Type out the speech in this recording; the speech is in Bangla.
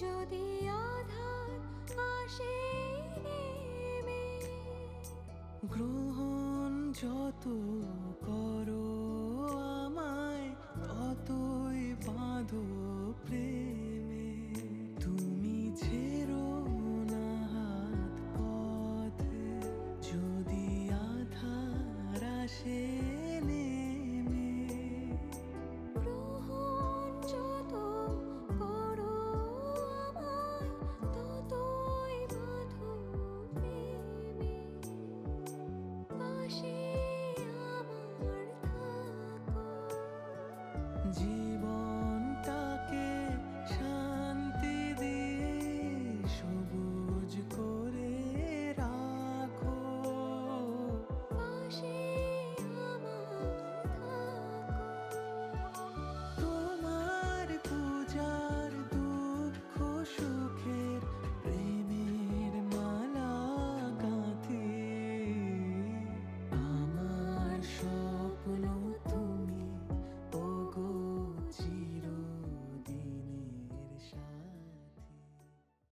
যদি আধার আসে নেমে, গ্রহণ যত করো আমায় ততই বাঁধো প্রেমে। তুমি ছেড়ো না হাত পথে যদি আধার আসে নেমে। গ্রহণ যত করো আমায় ততই বাঁধো প্রেমে। পাশে আমার থাকো।